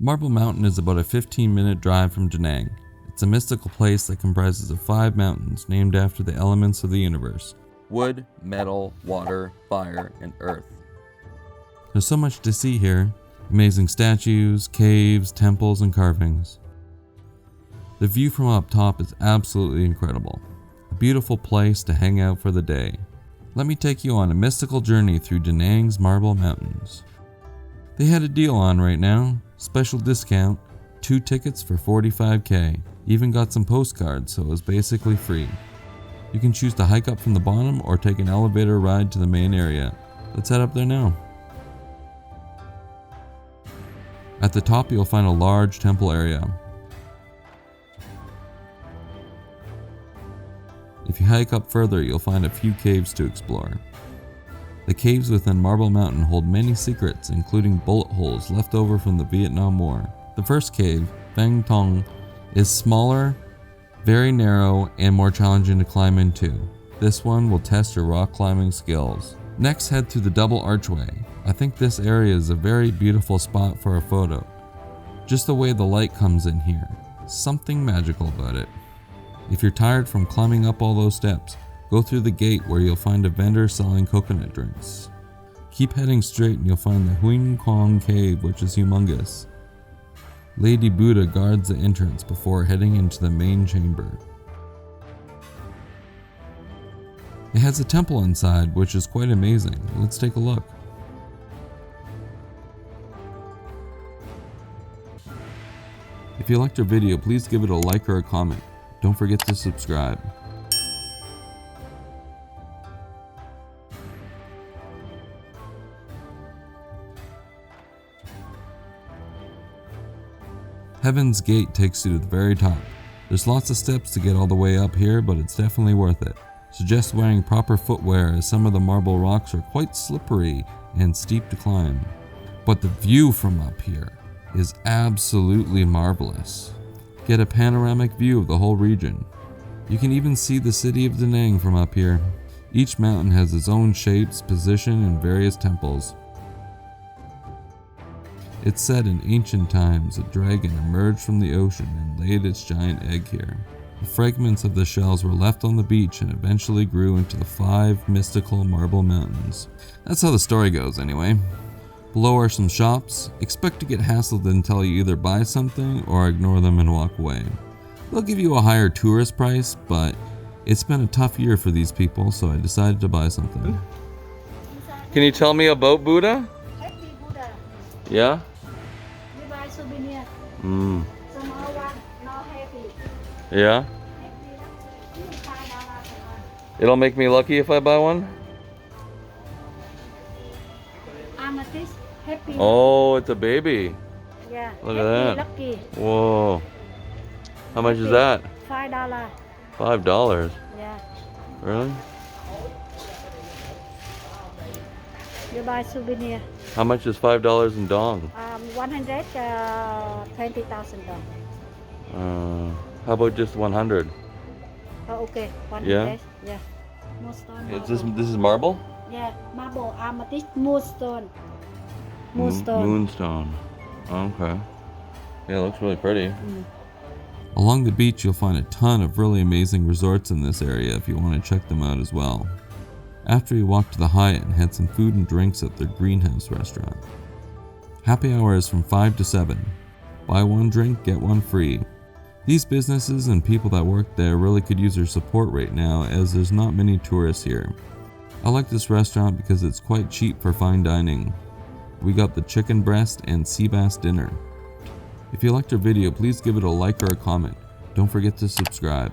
Marble Mountain is about a 15-minute drive from Da Nang. It's a mystical place that comprises of 5 mountains named after the elements of the universe: wood, metal, water, fire, and earth. There's so much to see here: amazing statues, caves, temples, and carvings. The view from up top is absolutely incredible. A beautiful place to hang out for the day. Let me take you on a mystical journey through Da Nang's Marble Mountains. They had a deal on right now, special discount, 2 tickets for $45K. Even got some postcards, so it was basically free. You can choose to hike up from the bottom or take an elevator ride to the main area. Let's head up there now. At the top you'll find a large temple area. If you hike up further, you'll find a few caves to explore. The caves within Marble Mountain hold many secrets, including bullet holes left over from the Vietnam War. The first cave, Vang Tong, is smaller, very narrow, and more challenging to climb into. This one will test your rock climbing skills. Next, head through the double archway. I think this area is a very beautiful spot for a photo. Just the way the light comes in here. Something magical about it. If you're tired from climbing up all those steps, go through the gate where you'll find a vendor selling coconut drinks. Keep heading straight and you'll find the Huing Quang Cave, which is humongous. Lady Buddha guards the entrance before heading into the main chamber. It has a temple inside, which is quite amazing. Let's take a look. If you liked our video, please give it a like or a comment. Don't forget to subscribe. Heaven's Gate takes you to the very top. There's lots of steps to get all the way up here, but it's definitely worth it. Suggest wearing proper footwear, as some of the marble rocks are quite slippery and steep to climb. But the view from up here is absolutely marvelous. Get a panoramic view of the whole region. You can even see the city of Da Nang from up here. Each mountain has its own shapes, position, and various temples. It's said in ancient times a dragon emerged from the ocean and laid its giant egg here. The fragments of the shells were left on the beach and eventually grew into the 5 mystical marble mountains. That's how the story goes anyway. Below are some shops. Expect to get hassled until you either buy something or ignore them and walk away. They'll give you a higher tourist price, but it's been a tough year for these people, so I decided to buy something. Can you tell me about Buddha? Happy Buddha. Yeah? You buy souvenir. Mm. Small one, not heavy. Yeah? It'll make me lucky if I buy one? Amethyst, happy. Oh, it's a baby. Yeah. Look happy, at that. Lucky. Whoa. How much is that? $5. $5. Yeah. Really? You buy souvenir. How much is $5 in dong? $120,000. How about just 100? Oh, okay. 100. Yeah? Yeah. Moonstone. This is marble? Yeah. Marble, amethyst, moonstone. Moonstone. Moonstone. Okay. Yeah, it looks really pretty. Mm. Along the beach, you'll find a ton of really amazing resorts in this area if you want to check them out as well. After you walk to the Hyatt and had some food and drinks at their greenhouse restaurant. Happy hour is from 5 to 7. Buy one drink, get one free. These businesses and people that work there really could use your support right now, as there's not many tourists here. I like this restaurant because it's quite cheap for fine dining. We got the chicken breast and sea bass dinner. If you liked our video, please give it a like or a comment. Don't forget to subscribe.